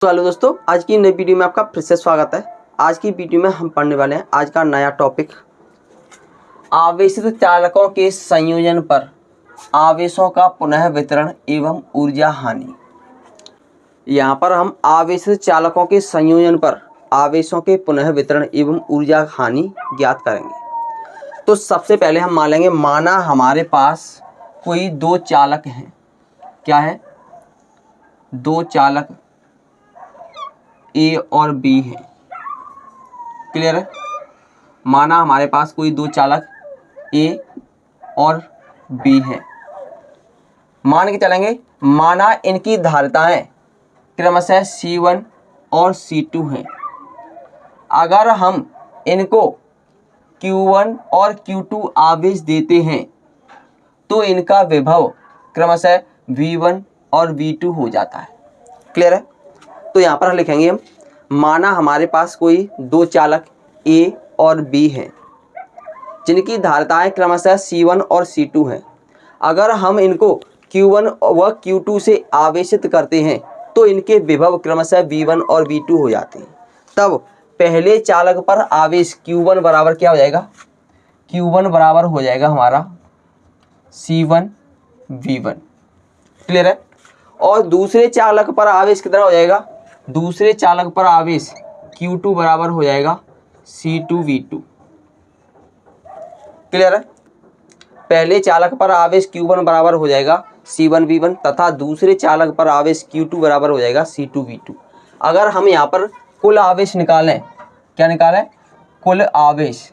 तो हेलो दोस्तों, आज की नई वीडियो में आपका फिर से स्वागत है। आज की वीडियो में हम पढ़ने वाले हैं आज का नया टॉपिक, आवेशित चालकों के संयोजन पर आवेशों का पुनः वितरण एवं ऊर्जा हानि। यहाँ पर हम आवेशित चालकों के संयोजन पर आवेशों के पुनः वितरण एवं ऊर्जा हानि ज्ञात करेंगे। तो सबसे पहले हम मान लेंगे, माना हमारे पास कोई दो चालक हैं। क्या है? दो चालक ए और बी है। क्लियर है? माना हमारे पास कोई दो चालक ए और बी है। मान के चलेंगे, माना इनकी धारिताएं क्रमशः C1 और C2 हैं। अगर हम इनको Q1 और Q2 आवेश देते हैं तो इनका विभव क्रमशः V1 और V2 हो जाता है। क्लियर है? तो यहाँ पर हम लिखेंगे, हम माना हमारे पास कोई दो चालक ए और बी हैं जिनकी धारिताएं क्रमशः C1 और C2 हैं। अगर हम इनको Q1 व Q2 से आवेशित करते हैं तो इनके विभव क्रमशः V1 और V2 हो जाते हैं। तब पहले चालक पर आवेश Q1 बराबर क्या हो जाएगा? Q1 बराबर हो जाएगा हमारा C1 V1। क्लियर है? और दूसरे चालक पर आवेश कितना हो जाएगा? दूसरे चालक पर आवेश Q2 बराबर हो जाएगा C2 V2। क्लियर है? पहले चालक पर आवेश Q1 बराबर हो जाएगा C1 V1 तथा दूसरे चालक पर आवेश Q2 बराबर हो जाएगा C2 V2। अगर हम यहाँ पर कुल आवेश निकालें, क्या निकालें? कुल आवेश,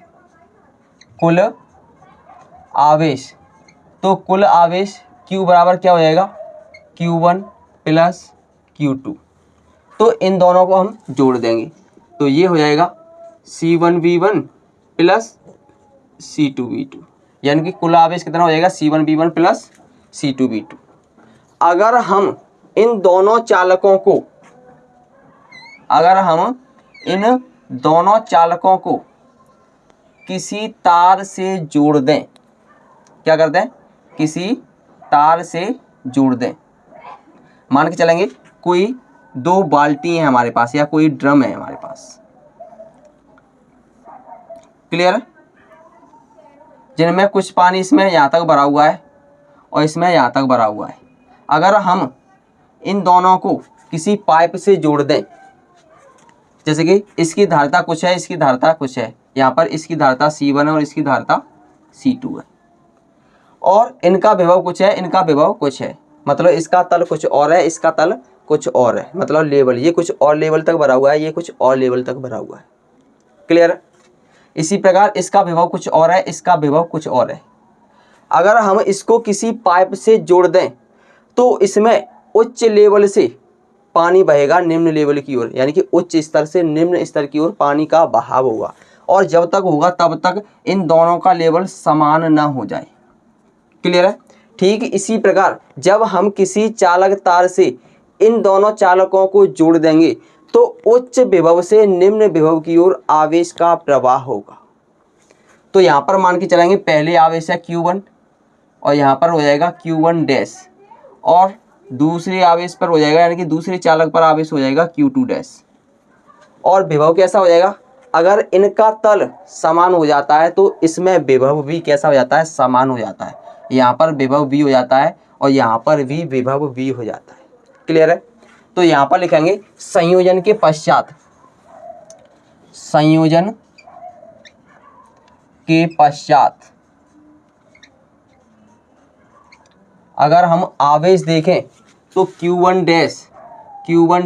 तो कुल आवेश Q बराबर क्या हो जाएगा? Q1 plus Q2। तो इन दोनों को हम जोड़ देंगे तो ये हो जाएगा C1 V1 plus C2 V2, यानी कि कुल आवेश कितना हो जाएगा? C1 V1 plus C2 V2। अगर हम इन दोनों चालकों को किसी तार से जोड़ दें, क्या करते हैं? किसी तार से जोड़ दें। मान के चलेंगे कोई दो बाल्टी है हमारे पास या कोई ड्रम है हमारे पास। क्लियर है? जिनमें कुछ पानी इसमें यहाँ तक भरा हुआ है और इसमें यहाँ तक भरा हुआ है। अगर हम इन दोनों को किसी पाइप से जोड़ दें, जैसे कि इसकी धारिता कुछ है, इसकी धारिता कुछ है, यहाँ पर इसकी धारिता C1 है और इसकी धारिता C2 है, और इनका विभव कुछ है, इनका विभव कुछ है, मतलब इसका तल कुछ और है, इसका तल कुछ और है, मतलब लेवल ये कुछ और लेवल तक भरा हुआ है, ये कुछ और लेवल तक भरा हुआ है। क्लियर है? इसी प्रकार इसका विभव कुछ और है, इसका विभव कुछ और है। अगर हम इसको किसी पाइप से जोड़ दें तो इसमें उच्च लेवल से पानी बहेगा निम्न लेवल की ओर, यानी कि उच्च स्तर से निम्न स्तर की ओर पानी का बहाव होगा, और जब तक होगा तब तक इन दोनों का लेवल समान न हो जाए। क्लियर है? ठीक इसी प्रकार जब हम किसी चालक तार से इन दोनों चालकों को जोड़ देंगे तो उच्च विभव से निम्न विभव की ओर आवेश का प्रवाह होगा। तो यहाँ पर मान के चलेंगे, पहले आवेश है Q1 और यहाँ पर हो जाएगा Q1 डैश, और दूसरे आवेश पर हो जाएगा, यानी कि दूसरे चालक पर आवेश हो जाएगा Q2 डैश। और विभव कैसा हो जाएगा? अगर इनका तल समान हो जाता है तो इसमें विभव भी कैसा हो जाता है? समान हो जाता है। यहाँ पर विभव V हो जाता है और यहाँ पर भी विभव V हो जाता है। क्लियर है? तो यहाँ पर लिखेंगे, संयोजन के पश्चात अगर हम आवेश देखें तो Q1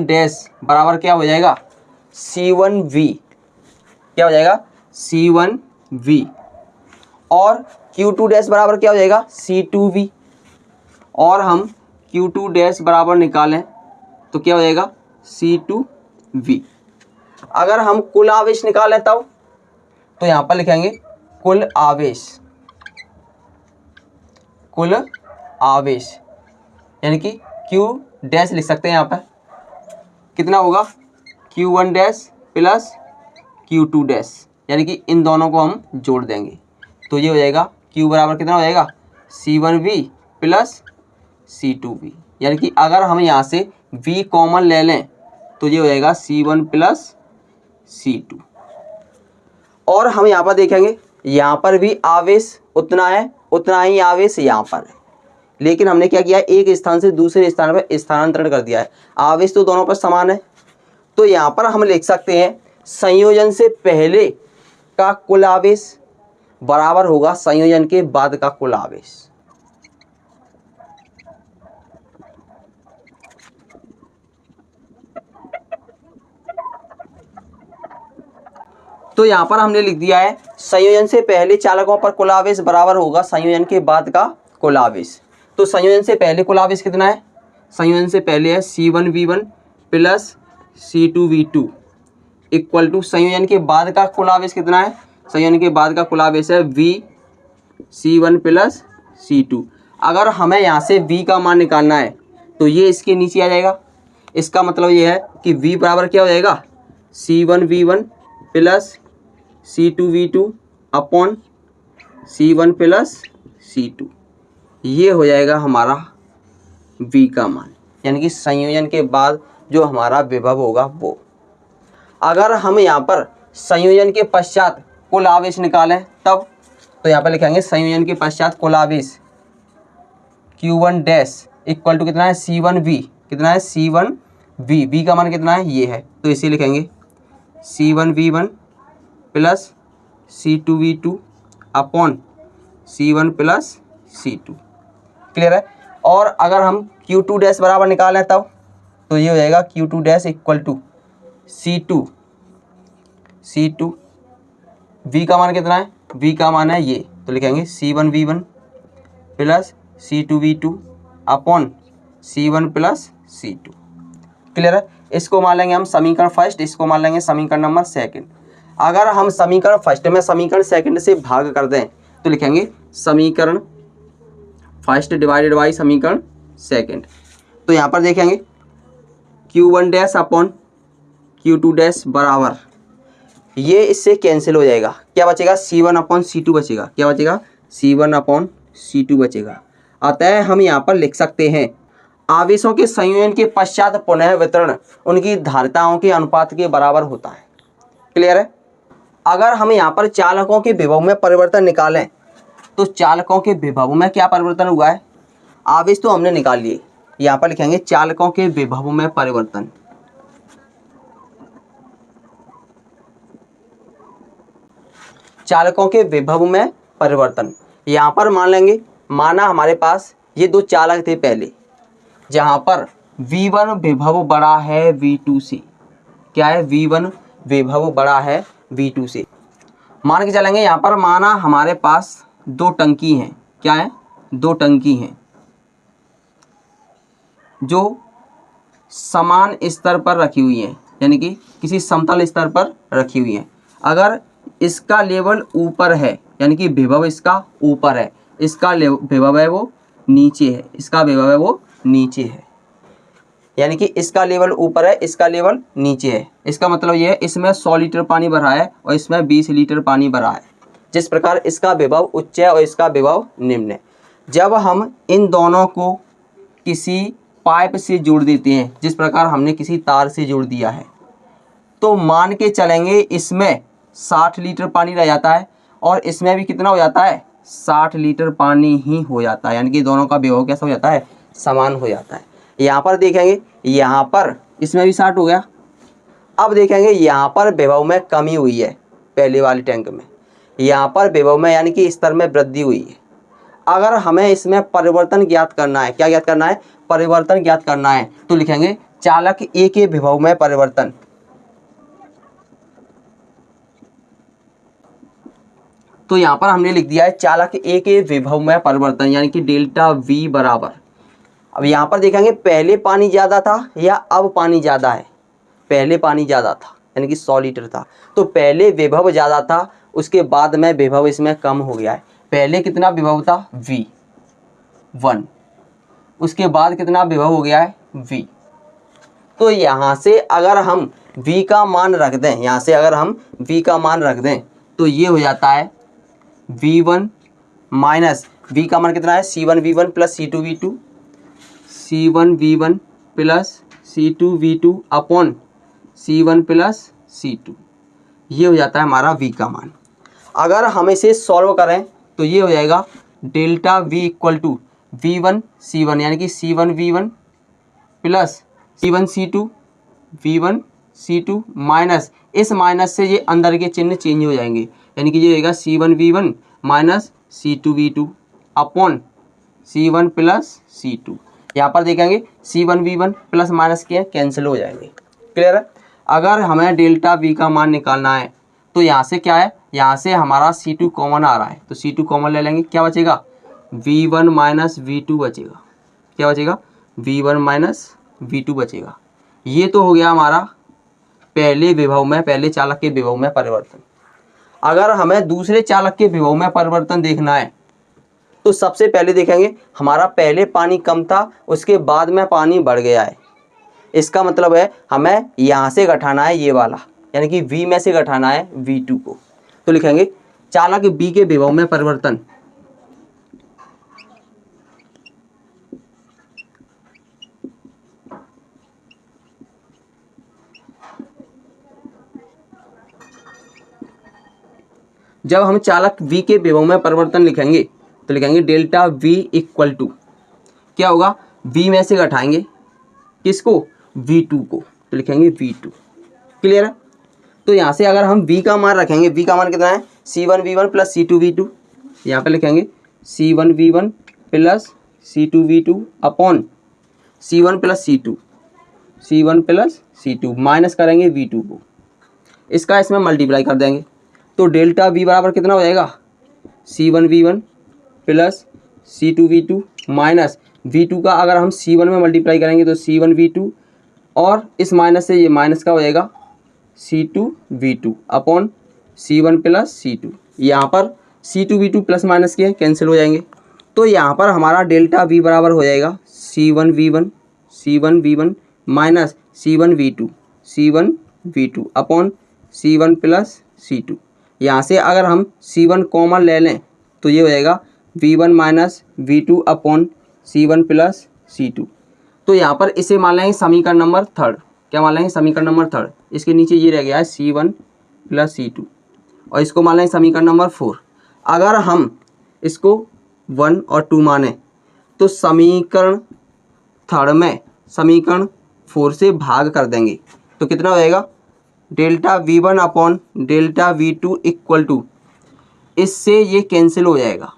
डैश बराबर क्या हो जाएगा? C1V। क्या हो जाएगा? C1V। और Q2 डैश बराबर क्या हो जाएगा? C2V। और हम Q2 डैश बराबर निकालें तो क्या हो जाएगा? C2V। अगर हम कुल आवेश निकालें तब तो यहाँ पर लिखेंगे कुल आवेश, यानी कि Q डैश लिख सकते हैं। यहाँ पर कितना होगा? Q1 dash plus Q2 dash, यानी कि इन दोनों को हम जोड़ देंगे तो ये हो जाएगा Q बराबर कितना हो जाएगा? C1V प्लस C2V, यानी कि अगर हम यहाँ से V कॉमन ले लें तो ये हो जाएगा C1 प्लस C2। और हम यहाँ पर देखेंगे, यहाँ पर भी आवेश उतना है, उतना ही आवेश यहाँ पर है, लेकिन हमने क्या किया, एक स्थान से दूसरे स्थान पर स्थानांतरण कर दिया है। आवेश तो दोनों पर समान है, तो यहाँ पर हम लिख सकते हैं संयोजन से पहले का कुल आवेश बराबर होगा संयोजन के बाद का कुल आवेश। तो यहाँ पर हमने लिख दिया है संयोजन से पहले चालकों पर कुल आवेश बराबर होगा संयोजन के बाद का कुल आवेश। तो संयोजन से पहले कुल आवेश कितना है, संयोजन से पहले है C1V1 plus C2V2 equal to संयोजन के बाद का कुल आवेश कितना है, संयोजन के बाद का कुल आवेश है VC1 प्लस C2। अगर हमें यहाँ से V का मान निकालना है तो ये इसके नीचे आ जाएगा। इसका मतलब ये है कि V बराबर क्या हो जाएगा, C1V1 plus C2V2 upon C1 plus C2। ये हो जाएगा हमारा V का मान, यानी कि संयोजन के बाद जो हमारा विभव होगा वो। अगर हम यहाँ पर संयोजन के पश्चात कुल आवेश निकालें तब, तो यहाँ पर लिखेंगे संयोजन के पश्चात कुल आवेश Q1 डैश इक्वल टू कितना है C1V, कितना है C1V, V का मान कितना है ये है, तो इसे लिखेंगे C1V1 plus C2V2 upon C1 plus C2। Clear है। और अगर हम Q2 डैश बराबर निकालें तब, तो ये हो जाएगा Q2 dash equal to C2 V का मान कितना है, V का मान है ये, तो लिखेंगे C1V1 plus C2V2 upon C1 plus C2। Clear है। इसको मान लेंगे हम समीकरण फर्स्ट, इसको मान लेंगे समीकरण नंबर सेकंड। अगर हम समीकरण फर्स्ट में समीकरण सेकंड से भाग कर दें तो लिखेंगे समीकरण फर्स्ट डिवाइडेड बाई समीकरण सेकंड। तो यहाँ पर देखेंगे Q1 dash upon Q2 dash बराबर, ये इससे कैंसिल हो जाएगा, क्या बचेगा C1 अपॉन C2 बचेगा, क्या बचेगा C1 अपॉन C2 बचेगा। अतः हम यहाँ पर लिख सकते हैं आवेशों के संयोजन के पश्चात पुनः वितरण उनकी धारिताओं के अनुपात के बराबर होता है। क्लियर है। अगर हम यहाँ पर चालकों के विभव में परिवर्तन निकालें तो चालकों के विभव में क्या परिवर्तन हुआ है, आवेश तो हमने निकाल लिए, यहाँ पर लिखेंगे चालकों के विभव में परिवर्तन। चालकों के विभव में परिवर्तन, यहाँ पर मान लेंगे, माना हमारे पास ये दो चालक थे पहले, जहाँ पर V1 विभव बड़ा है V2 से, क्या है V1 विभव बड़ा है V2 से। मान के चलेंगे यहाँ पर, माना हमारे पास दो टंकी हैं, क्या है दो टंकी हैं जो समान स्तर पर रखी हुई हैं, यानी कि किसी समतल स्तर पर रखी हुई हैं। अगर इसका लेवल ऊपर है, यानी कि विभव इसका ऊपर है, इसका विभव है वो नीचे है, इसका विभव है वो नीचे है, यानी कि इसका लेवल ऊपर है, इसका लेवल नीचे है। इसका मतलब ये है इसमें 100 लीटर पानी भरा है और इसमें 20 लीटर पानी भरा है। जिस प्रकार इसका विभव उच्च है और इसका विभव निम्न है, जब हम इन दोनों को किसी पाइप से जोड़ देते हैं, जिस प्रकार हमने किसी तार से जोड़ दिया है, तो मान के चलेंगे इसमें 60 लीटर पानी रह जाता है और इसमें भी कितना हो जाता है 60 लीटर पानी ही हो जाता है, यानी कि दोनों का विभव कैसा हो जाता है, समान हो जाता है। यहाँ पर देखेंगे, यहाँ पर इसमें भी 60 हो गया। अब देखेंगे यहाँ पर विभव में कमी हुई है, पहले वाले टैंक में, यहाँ पर विभव में यानी कि स्तर में वृद्धि हुई है। अगर हमें इसमें परिवर्तन ज्ञात करना है, क्या ज्ञात करना है, परिवर्तन ज्ञात करना है, तो लिखेंगे चालक ए के विभव में परिवर्तन। तो यहाँ पर हमने लिख दिया है चालक ए के विभव में परिवर्तन, यानी कि डेल्टा V बराबर। अब यहाँ पर देखेंगे पहले पानी ज़्यादा था या अब पानी ज़्यादा है, पहले पानी ज़्यादा था यानी कि 100 लीटर था, तो पहले विभव ज़्यादा था, उसके बाद में विभव इसमें कम हो गया है। पहले कितना विभव था V1, उसके बाद कितना विभव हो गया है V। तो यहाँ से अगर हम V का मान रख दें, यहाँ से अगर हम V का मान रख दें तो ये हो जाता है V1 माइनस V का मान कितना है C1V1 plus C2V2, C1V1 plus C2V2 upon C1 plus C2, ये हो जाता है हमारा V का मान। अगर हम इसे सॉल्व करें तो ये हो जाएगा delta V equal to V1 C1 यानी कि C1 V1 plus C1 C2 V1 C2 minus, इस माइनस से ये अंदर के चिन्ह चेंज हो जाएंगे, यानी कि ये होगा C1 V1 minus C2 V2 upon C1 plus C2। यहाँ पर देखेंगे C1 V1 प्लस माइनस के कैंसिल हो जाएंगे। क्लियर है? अगर हमें डेल्टा V का मान निकालना है तो यहाँ से क्या है, यहाँ से हमारा C2 कॉमन आ रहा है तो C2 कॉमन ले लेंगे। क्या बचेगा? V1 माइनस V2 बचेगा। क्या बचेगा? V1 माइनस V2 बचेगा। ये तो हो गया हमारा पहले विभव में, पहले चालक के विभव में परिवर्तन। अगर हमें दूसरे चालक के विभव में परिवर्तन देखना है तो सबसे पहले देखेंगे हमारा पहले पानी कम था, उसके बाद में पानी बढ़ गया है। इसका मतलब है हमें यहाँ से घटाना है ये वाला, यानी कि V में से घटाना है V2 को। तो लिखेंगे चालक B के विभव में परिवर्तन जब हम चालक V के विभव में परिवर्तन लिखेंगे तो लिखेंगे डेल्टा V इक्वल टू क्या होगा, V में से घटाएंगे किसको? V2 को, तो लिखेंगे V2। क्लियर है? तो यहाँ से अगर हम V का मान रखेंगे, V का मान कितना है? C1 V1 plus C2 V2। यहाँ पे लिखेंगे C1 V1 plus C2 V2 upon C1 plus C2, C1 plus C2 minus करेंगे V2 को, इसका इसमें मल्टीप्लाई कर देंगे तो डेल्टा V बराबर कितना हो जाएगा? C1 V1 plus C2 V2 minus V2 का अगर हम C1 में मल्टीप्लाई करेंगे तो C1 V2 और इस माइनस से ये माइनस का हो जाएगा C2 V2 upon C1 plus C2। यहाँ पर C2 V2 प्लस माइनस के कैंसिल हो जाएंगे तो यहाँ पर हमारा डेल्टा V बराबर हो जाएगा C1 V1 minus C1 V2 upon C1 plus C2। यहाँ से अगर हम C1 कॉमन ले लें तो ये हो जाएगा V1 minus V2 upon C1 plus C2। तो यहाँ पर इसे मान लेंगे समीकरण नंबर थर्ड। क्या मान लेंगे? समीकरण नंबर थर्ड। इसके नीचे ये रह गया है C1 प्लस C2 और इसको मान लेंगे समीकरण नंबर 4। अगर हम इसको 1 और 2 माने तो समीकरण थर्ड में समीकरण 4 से भाग कर देंगे तो कितना हो जाएगा? Delta V1 upon delta V2 equal to, इससे ये कैंसिल हो जाएगा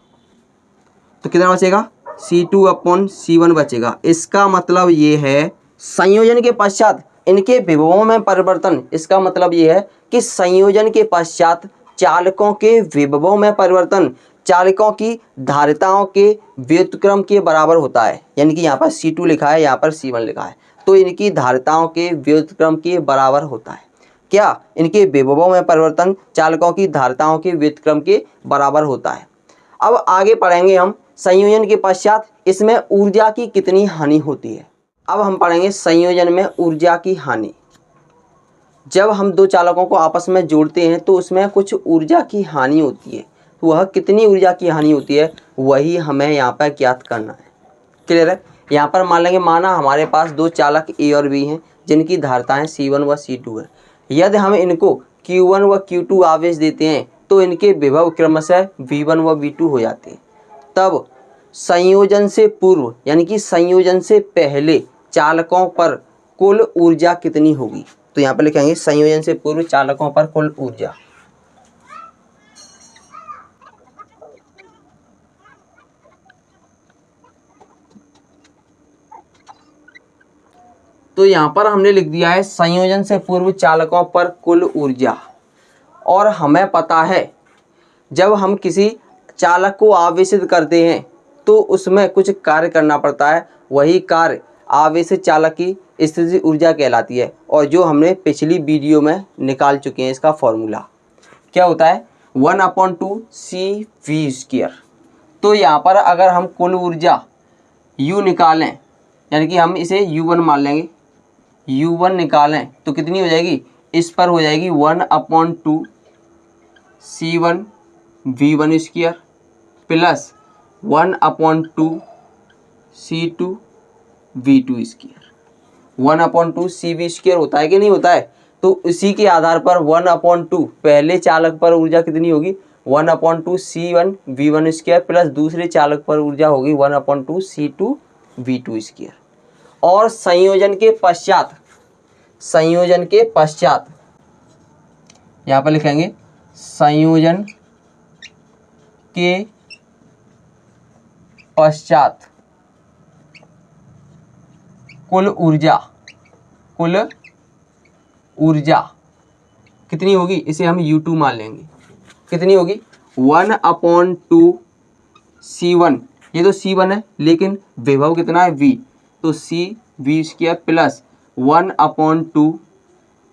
तो कितना बचेगा? C2 अपॉन C1 बचेगा। इसका मतलब ये है संयोजन के पश्चात इनके विभवों में परिवर्तन। इसका मतलब ये है कि संयोजन के पश्चात चालकों के विभवों में परिवर्तन चालकों की धारिताओं के व्युत्क्रम के बराबर होता है। यानी कि यहाँ पर C2 लिखा है, यहाँ पर C1 लिखा है, तो इनकी धारिताओं के व्युत्क्रम के बराबर होता है। क्या? इनके विभवों में परिवर्तन चालकों की धारिताओं के व्युत्क्रम के बराबर होता है। अब आगे पढ़ेंगे हम संयोजन के पश्चात इसमें ऊर्जा की कितनी हानि होती है। अब हम पढ़ेंगे संयोजन में ऊर्जा की हानि। जब हम दो चालकों को आपस में जोड़ते हैं तो उसमें कुछ ऊर्जा की हानि होती है, तो वह कितनी ऊर्जा की हानि होती है वही हमें यहाँ पर ज्ञात करना है। क्लियर है? यहाँ पर मान लेंगे माना हमारे पास दो चालक A और B हैं जिनकी धारिताएं C1 व C2 है। यदि हम इनको Q1 व Q2 आवेश देते हैं तो इनके विभव क्रमशः V1 व V2 हो जाते हैं। तब संयोजन से पूर्व यानी कि संयोजन से पहले चालकों पर कुल ऊर्जा कितनी होगी? तो यहाँ पर लिखेंगे संयोजन से पूर्व चालकों पर कुल ऊर्जा। तो यहाँ पर हमने लिख दिया है संयोजन से पूर्व चालकों पर कुल ऊर्जा। और हमें पता है जब हम किसी चालक को आवेशित करते हैं तो उसमें कुछ कार्य करना पड़ता है, वही कार्य आवेशित चालक की स्थितिज ऊर्जा कहलाती है। और जो हमने पिछली वीडियो में निकाल चुके हैं इसका फॉर्मूला क्या होता है? 1/2 CV²। तो यहाँ पर अगर हम कुल ऊर्जा U निकालें यानी कि हम इसे U1 मान लेंगे, U1 निकालें तो कितनी हो जाएगी? इस पर हो जाएगी 1/2 C1 V1² plus 1/2 C2 V2²। 1/2 CV² होता है कि नहीं होता है? तो इसी के आधार पर 1/2 पहले चालक पर ऊर्जा कितनी होगी 1/2 C1V1 स्क्वायर प्लस दूसरे चालक पर ऊर्जा होगी 1/2 C2V2 स्क्वायर। और संयोजन के पश्चात यहाँ पर लिखेंगे संयोजन के पश्चात कुल ऊर्जा कितनी होगी, इसे हम U2 मान लेंगे। कितनी होगी 1/2 C1, ये तो C1 है लेकिन विभव कितना है V, तो CV square plus 1/2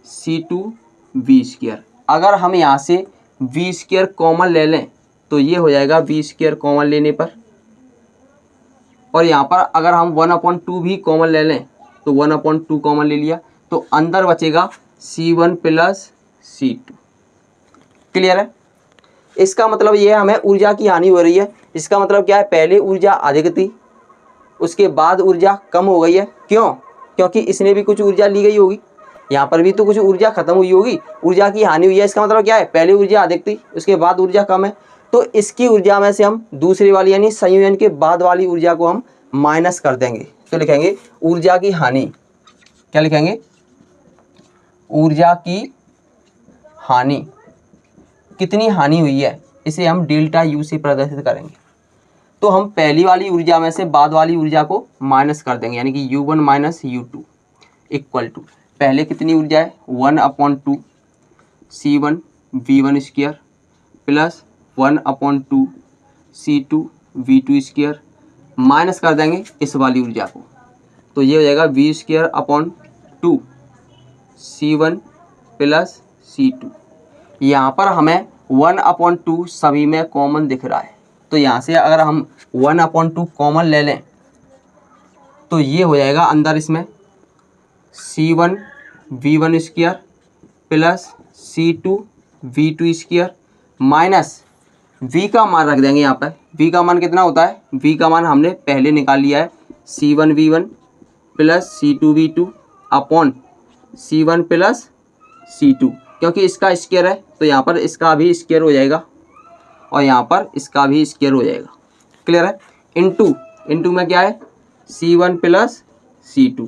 C2V square. अगर हम यहाँ से V स्क्वायर कॉमन ले लें तो ये हो जाएगा V स्क्वायर कॉमन लेने पर, और यहाँ पर अगर हम 1/2 भी कॉमन ले लें तो 1/2 कॉमन ले लिया तो अंदर बचेगा C1 प्लस C2। क्लियर है। इसका मतलब ये हमें ऊर्जा की हानि हो रही है। इसका मतलब क्या है, पहले ऊर्जा अधिक थी उसके बाद ऊर्जा कम हो गई है। क्यों? क्योंकि इसने भी कुछ ऊर्जा ली गई होगी, यहाँ पर भी तो कुछ ऊर्जा खत्म हुई होगी, ऊर्जा की हानि हुई है। इसका मतलब क्या है, पहले ऊर्जा अधिक थी उसके बाद ऊर्जा कम है, तो इसकी ऊर्जा में से हम दूसरी वाली यानी संयोजन के बाद वाली ऊर्जा को हम माइनस कर देंगे। तो लिखेंगे ऊर्जा की हानि। क्या लिखेंगे, ऊर्जा की हानि। कितनी हानि हुई है इसे हम डेल्टा U से प्रदर्शित करेंगे। तो हम पहली वाली ऊर्जा में से बाद वाली ऊर्जा को माइनस कर देंगे, यानी कि U1 minus U2 equal to पहले कितनी ऊर्जा है 1/2 C1V1 square plus 1/2 C2V2 square, minus कर देंगे इस वाली ऊर्जा को, तो ये हो जाएगा V square upon 2 C1 plus C2। यहाँ पर हमें 1/2 सभी में कॉमन दिख रहा है, तो यहाँ से अगर हम 1/2 कॉमन ले लें तो ये हो जाएगा अंदर इसमें C1V1 square plus C2V2 square minus V का मान रख देंगे यहाँ पर। V का मान कितना होता है, V का मान हमने पहले निकाल लिया है C1V1 plus C2V2 upon C1 plus C2, क्योंकि इसका स्क्वायर है तो यहाँ पर इसका भी स्क्वायर हो जाएगा और यहाँ पर इसका भी स्क्वायर हो जाएगा। क्लियर है। इंटू में क्या है C1 प्लस C2,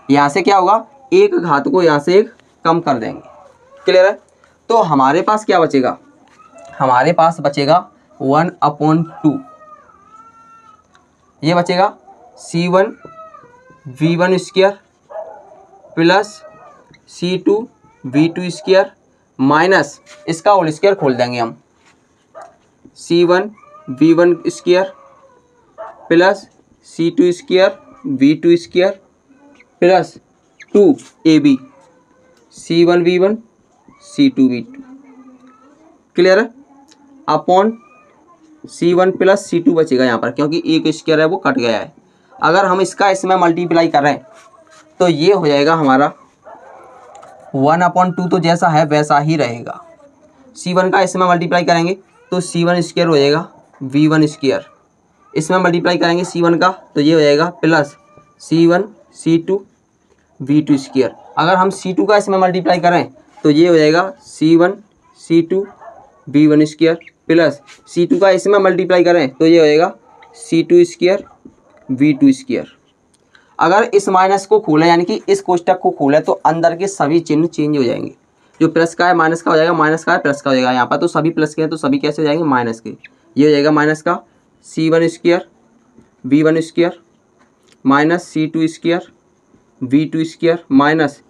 यहाँ से क्या होगा एक घात को यहाँ से एक कम कर देंगे। क्लियर है। तो हमारे पास क्या बचेगा, हमारे पास बचेगा 1/2, ये बचेगा C1V1 square plus C2V2 square minus इसका होल स्क्वायर खोल देंगे हम C1V1 square plus C2 square V2 square plus 2AB C1V1 C2V2। Clear है। अपॉन C1 प्लस C2 बचेगा यहाँ पर, क्योंकि एक स्क्वायर है वो कट गया है। अगर हम इसका इसमें मल्टीप्लाई करें तो ये हो जाएगा हमारा 1/2 तो जैसा है वैसा ही रहेगा। C1 का इसमें मल्टीप्लाई करेंगे तो C1 स्क्वायर हो जाएगा V1 स्क्वायर, इसमें मल्टीप्लाई करेंगे C1 का तो ये हो जाएगा plus C1 C2 V2 square. अगर हम C2 का इसमें मल्टीप्लाई करें तो ये हो जाएगा C1 C2 V1 square plus C2 का इसमें मल्टीप्लाई करें तो ये हो जाएगा C2 स्क्वायर V2 स्क्वायर। अगर इस माइनस को खोलें यानी कि इस कोष्टक को खोलें तो अंदर के सभी चिन्ह चेंज हो जाएंगे, जो प्लस का है माइनस का हो जाएगा, माइनस का है प्लस का हो जाएगा। यहाँ पर तो सभी प्लस के हैं तो सभी कैसे हो जाएंगे माइनस के। ये हो जाएगा माइनस का C1 square V1 square minus C2 square V2 square minus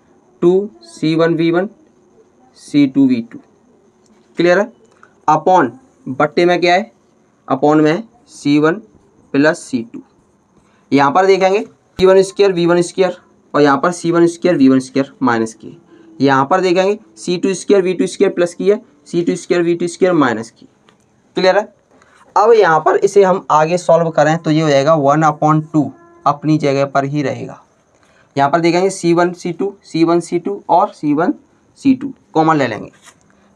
2 C1V1 C2V2। Clear है। अपॉन बट्टे में क्या है, अपॉन में C1 प्लस C2। यहाँ पर देखेंगे C1 स्क्वायर V1 स्क्वायर और यहाँ पर C1 square V1 square minus की। यहाँ पर देखेंगे C2 square V2 square plus की है, C2 square V2 square minus की। क्लियर है। अब यहाँ पर इसे हम आगे सॉल्व करें तो ये हो जाएगा 1/2 अपनी जगह पर ही रहेगा। यहाँ पर देखेंगे C1 C2 और C1 C2 कॉमन ले लेंगे।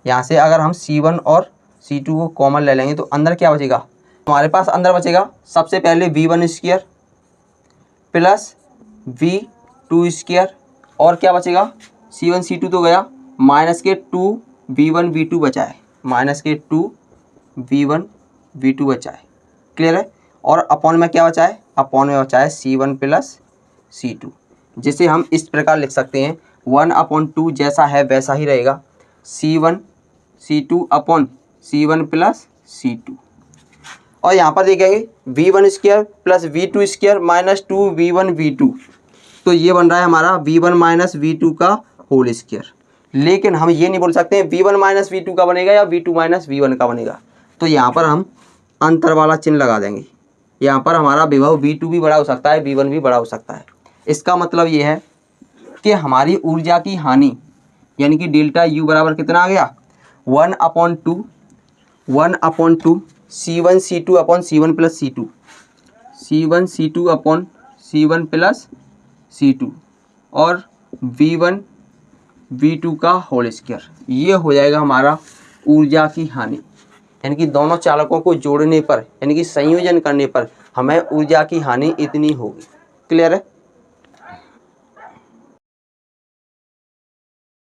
यहाँ से अगर हम C1 और C2 को कॉमन ले लेंगे तो अंदर क्या बचेगा, हमारे पास अंदर बचेगा सबसे पहले V1 square plus V2 square और क्या बचेगा C1 C2 तो गया, माइनस के 2V1 V2 बचा है, माइनस के 2V1 V2 बचा है। क्लियर है। और अपॉन में क्या बचा है, अपॉन में बचा है C1 प्लस C2, जिसे हम इस प्रकार लिख सकते हैं 1/2 जैसा है वैसा ही रहेगा, C1 C2 upon C1 plus C2। और यहाँ पर देखेंगे V1 square plus V2 square minus 2V1 V2, तो ये बन रहा है हमारा V1 माइनस V2 का होल स्क्वायर। लेकिन हम ये नहीं बोल सकते हैं V1 माइनस V2 का बनेगा या V2 माइनस V1 का बनेगा, तो यहाँ पर हम अंतर वाला चिन्ह लगा देंगे। यहाँ पर हमारा विभव V2 भी बड़ा हो सकता है, V1 भी बड़ा हो सकता है। इसका मतलब ये है कि हमारी ऊर्जा की हानि यानी कि डेल्टा U बराबर कितना आ गया, 1/2 C1 C2 upon C1 plus C2, C1 C2 upon C1 plus C2 और V1 V2 का होल स्क्वायर। ये हो जाएगा हमारा ऊर्जा की हानि, यानी कि दोनों चालकों को जोड़ने पर यानी कि संयोजन करने पर हमें ऊर्जा की हानि इतनी होगी। क्लियर है।